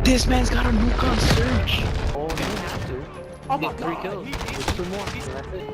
This man's got a Nuke on search. Oh, he didn't have to. Oh He my did 3 God, kills. With 2 more. So that's it.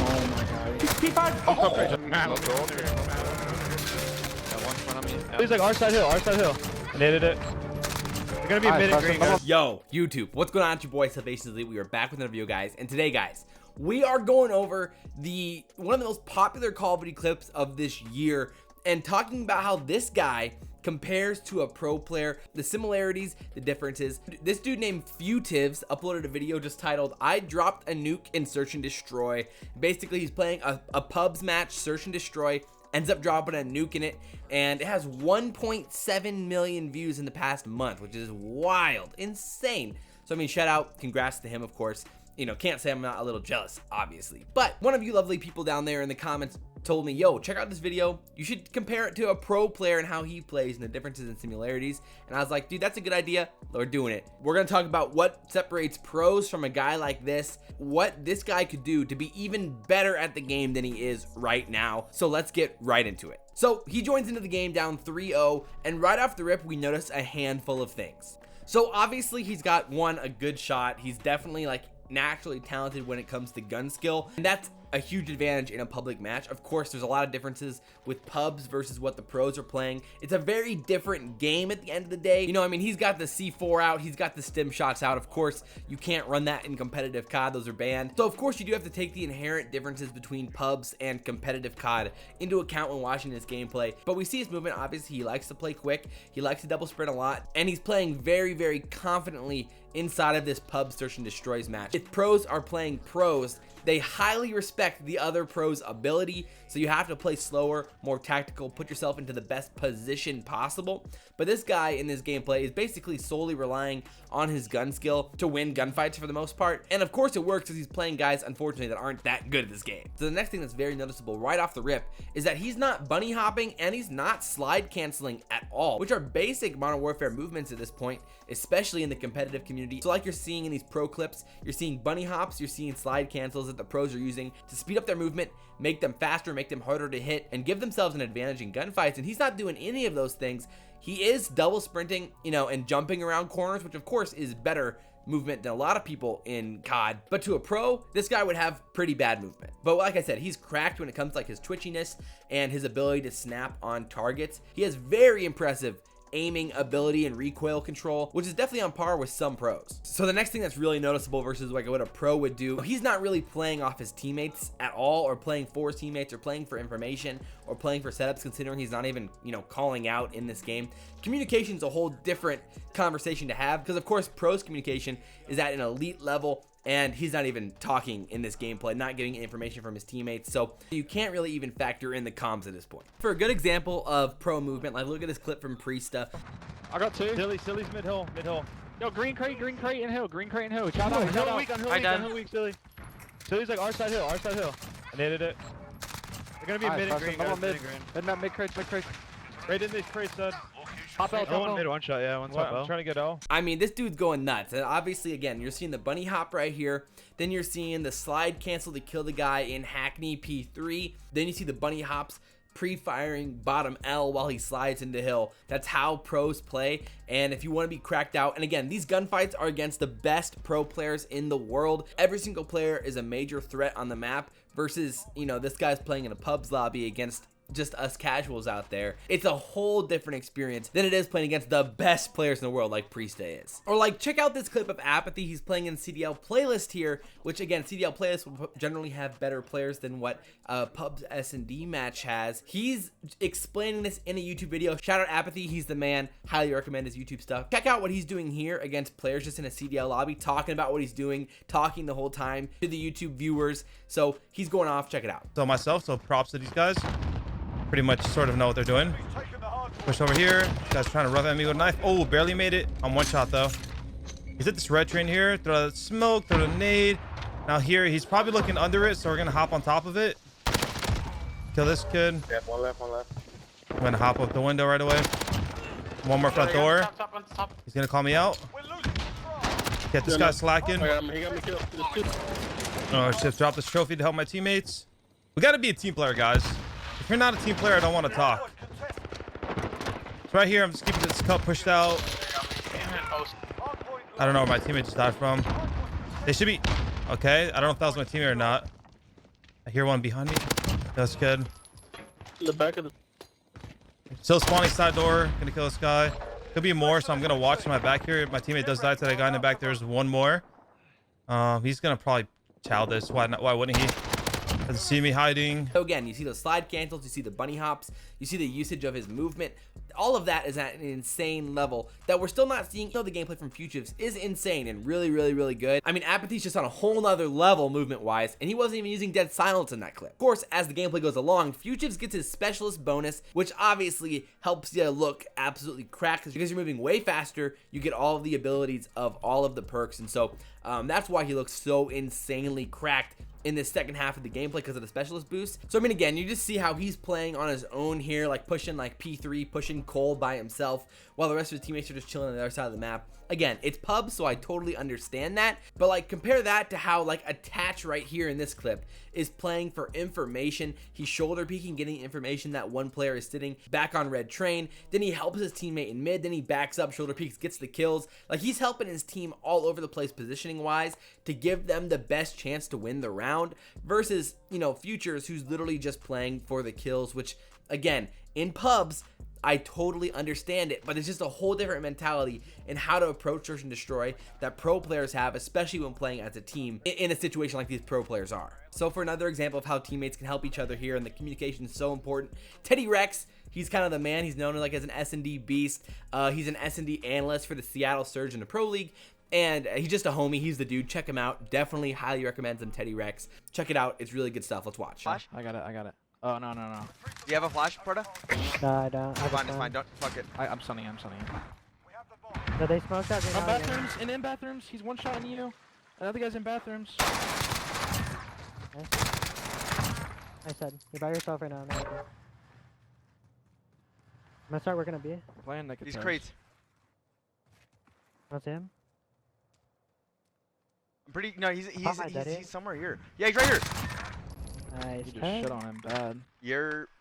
Oh my god. P5. Oh. Man, let's go. One front of me. He's like our side hill, our side hill. I needed it. They're gonna be mid and green, guys. Yo, YouTube, what's going on? It's your boy SalvationsElite. We are back with another video, guys. And today, guys, we are going over one of the most popular Call of Duty clips of this year and talking about how this guy compares to a pro player, the similarities, the differences. This dude named Futives uploaded a video just titled, "I dropped a nuke in Search and Destroy." Basically, he's playing a pubs match, Search and Destroy, ends up dropping a nuke in it, and it has 1.7 million views in the past month, which is wild, insane. So I mean, shout out, congrats to him, of course. You know, can't say I'm not a little jealous, obviously. But one of you lovely people down there in the comments told me, yo, check out this video. You should compare it to a pro player and how he plays and the differences and similarities. And I was like, dude, that's a good idea. We're doing it. We're gonna talk about what separates pros from a guy like this, what this guy could do to be even better at the game than he is right now. So let's get right into it. So he joins into the game down 3-0, and right off the rip, we notice a handful of things. So obviously he's got a good shot. He's definitely like naturally talented when it comes to gun skill, and that's a huge advantage in a public match. Of course, there's a lot of differences with pubs versus what the pros are playing. It's a very different game at the end of the day. You know, I mean, he's got the C4 out, he's got the stim shots out. Of course, you can't run that in competitive CoD, those are banned. So of course you do have to take the inherent differences between pubs and competitive CoD into account when watching this gameplay. But we see his movement. Obviously, he likes to play quick, he likes to double sprint a lot, and he's playing very, very confidently inside of this pub Search and Destroys match. If pros are playing pros, they highly respect the other pros' ability, so you have to play slower, more tactical, put yourself into the best position possible. But this guy in this gameplay is basically solely relying on his gun skill to win gunfights for the most part. And of course it works, because he's playing guys, unfortunately, that aren't that good at this game. So the next thing that's very noticeable right off the rip is that he's not bunny hopping and he's not slide canceling at all, which are basic Modern Warfare movements at this point, especially in the competitive community. So like you're seeing in these pro clips, you're seeing bunny hops, you're seeing slide cancels that the pros are using to speed up their movement, make them faster, make them harder to hit, and give themselves an advantage in gunfights. And he's not doing any of those things. He is double sprinting, you know, and jumping around corners, which of course is better movement than a lot of people in CoD. But to a pro, this guy would have pretty bad movement. But like I said, he's cracked when it comes to like his twitchiness and his ability to snap on targets. He has very impressive aiming ability and recoil control, which is definitely on par with some pros. So the next thing that's really noticeable versus like what a pro would do, he's not really playing off his teammates at all, or playing for his teammates, or playing for information, or playing for setups, considering he's not even, you know, calling out in this game. Communication is a whole different conversation to have, because of course pros communication is at an elite level, and he's not even talking in this gameplay, not getting information from his teammates. So you can't really even factor in the comms at this point. For a good example of pro movement, like look at this clip from Priestahh. I got two. Silly's mid hill, mid hill. Yo, green crate and hill, green crate and hill. Shout out, hill weak, on hill weak, Silly. Silly's like our side hill, our side hill. I needed it. They're gonna be mid and green, guys, mid and green. Mid crates, mid crates. Right in these crates, son. Pop out, one mid, one shot, yeah, one top. I'm trying to get L. I mean, this dude's going nuts. And obviously, again, you're seeing the bunny hop right here. Then you're seeing the slide cancel to kill the guy in Hackney P3. Then you see the bunny hops pre-firing bottom L while he slides into hill. That's how pros play. And if you want to be cracked out, and again, these gunfights are against the best pro players in the world. Every single player is a major threat on the map versus, you know, this guy's playing in a pubs lobby against just us casuals out there. It's a whole different experience than it is playing against the best players in the world like Priestahh is. Or like, check out this clip of Apathy. He's playing in CDL playlist here, which again, CDL playlist will generally have better players than what Pub's S&D match has. He's explaining this in a YouTube video. Shout out Apathy, he's the man. Highly recommend his YouTube stuff. Check out what he's doing here against players just in a CDL lobby, talking about what he's doing, talking the whole time to the YouTube viewers. So he's going off, check it out. So props to these guys. Pretty much sort of know what they're doing. Push over here. This guy's trying to rough at me with a knife. Oh, barely made it. I'm one shot though. He's at this red train here. Throw the smoke, throw the nade. Now here, he's probably looking under it, so we're gonna hop on top of it. Kill this kid. Yeah, one left, one left. I'm gonna hop up the window right away. One more front door. He's gonna call me out. Get this guy slacking. He got me killed. Oh shit, drop this trophy to help my teammates. We gotta be a team player, guys. If you're not a team player, I don't want to talk. So right here, I'm just keeping this cup pushed out. I don't know where my teammate just died from. They should be okay. I don't know if that was my teammate or not. I hear one behind me. That's good. In the back of the. Still spawning side door. Gonna kill this guy. Could be more, so I'm gonna watch my back here. My teammate does die to that guy in the back. There's one more. He's gonna probably chow this. Why not? Why wouldn't he? Doesn't see me hiding. So again, you see those slide cancels, you see the bunny hops, you see the usage of his movement. All of that is at an insane level that we're still not seeing. The gameplay from Futives is insane and really good. I mean, Apathy's just on a whole nother level movement wise, and he wasn't even using dead silence in that clip. Of course, as the gameplay goes along, Futives gets his specialist bonus, which obviously helps you look absolutely cracked because you're moving way faster. You get all of the abilities of all of the perks, and so that's why he looks so insanely cracked in this second half of the gameplay because of the specialist boost. So I mean, again, you just see how he's playing on his own here, like pushing like P3, pushing Cole by himself, while the rest of his teammates are just chilling on the other side of the map. Again, it's pub, so I totally understand that, but like compare that to how like Attach right here in this clip is playing for information. He's shoulder peeking, getting information that one player is sitting back on red train, then he helps his teammate in mid, then he backs up, shoulder peeks, gets the kills. Like he's helping his team all over the place positioning wise to give them the best chance to win the round versus, you know, Futures, who's literally just playing for the kills, which again, in pubs, I totally understand it, but it's just a whole different mentality in how to approach search and destroy that pro players have, especially when playing as a team in a situation like these pro players are. So for another example of how teammates can help each other here, and the communication is so important, Teddy Rex, he's kind of the man. He's known like as an S&D beast. He's an S&D analyst for the Seattle Surge in the Pro League. And he's just a homie. He's the dude. Check him out. Definitely highly recommend some Teddy Rex. Check it out. It's really good stuff. Let's watch. Flash? I got it. Oh, no. Do you have a flash, Priestahh? No, I don't. It's fine. Don't fuck it. I'm sunning. So they smoked out. On bathrooms and in bathrooms. He's one shot on you. Another guy's in bathrooms. I said, you're by yourself right now. No, I'm gonna start working a B. Playing like These crates. That's him. I'm pretty. No, he's Daddy. somewhere here. Yeah, he's right here. Nice. You just shit on him bad.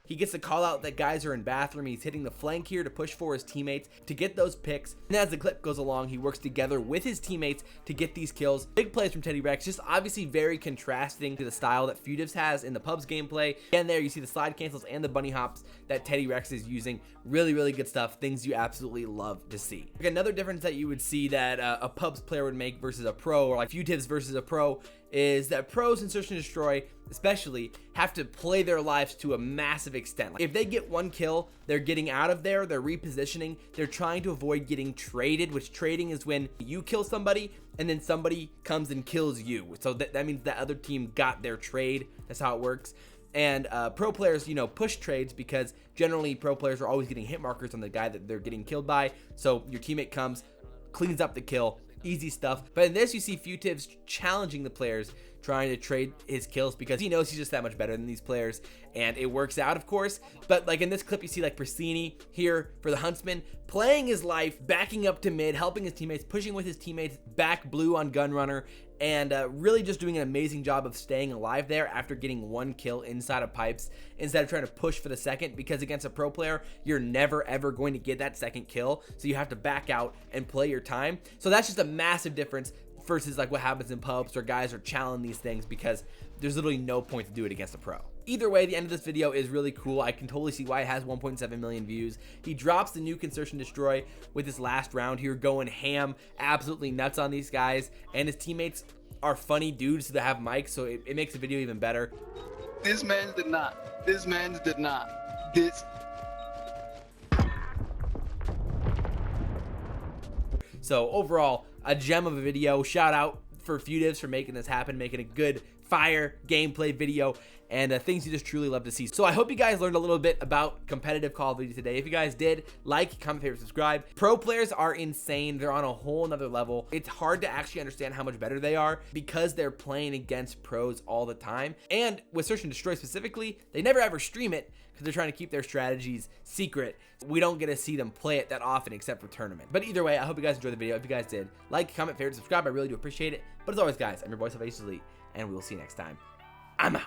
He gets the call out that guys are in bathroom. He's hitting the flank here to push for his teammates to get those picks. And as the clip goes along, he works together with his teammates to get these kills. Big plays from Teddy Rex, just obviously very contrasting to the style that Futives has in the pubs gameplay. And there you see the slide cancels and the bunny hops that Teddy Rex is using. Really good stuff. Things you absolutely love to see. Another difference that you would see that a pubs player would make versus a pro, or like Futives versus a pro, is that pros in Search and Destroy especially have to play their lives to a massive extent. Like if they get one kill, they're getting out of there, they're repositioning, they're trying to avoid getting traded, which trading is when you kill somebody and then somebody comes and kills you. So that means the other team got their trade. That's how it works. And pro players, you know, push trades because generally pro players are always getting hit markers on the guy that they're getting killed by. So your teammate comes, cleans up the kill, easy stuff. But in this, you see Futives challenging the players, trying to trade his kills because he knows he's just that much better than these players, and it works out, of course. But like in this clip, you see like Priestahh here for the Huntsman, playing his life, backing up to mid, helping his teammates, pushing with his teammates, back blue on Gunrunner, and really just doing an amazing job of staying alive there after getting one kill inside of pipes instead of trying to push for the second, because against a pro player, you're never ever going to get that second kill, so you have to back out and play your time. So that's just a massive difference versus like what happens in pubs where guys are challenging these things because there's literally no point to do it against a pro. Either way, the end of this video is really cool. I can totally see why it has 1.7 million views. He drops the Nuke and Search and Destroy with his last round here, going ham, absolutely nuts on these guys, and his teammates are funny dudes that have mics, so it makes the video even better. This man's did not. This man's did not. This. So overall, a gem of a video. Shout out for Futives for making this happen, making a good fire gameplay video, and things you just truly love to see. So I hope you guys learned a little bit about competitive Call of Duty today. If you guys did, like, comment, favorite, subscribe. Pro players are insane. They're on a whole nother level. It's hard to actually understand how much better they are because they're playing against pros all the time. And with Search and Destroy specifically, they never ever stream it because they're trying to keep their strategies secret. We don't get to see them play it that often except for tournament. But either way, I hope you guys enjoyed the video. If you guys did, like, comment, favorite, subscribe. I really do appreciate it. But as always, guys, I'm your boy SalvationsElite, and we will see you next time. I'm out.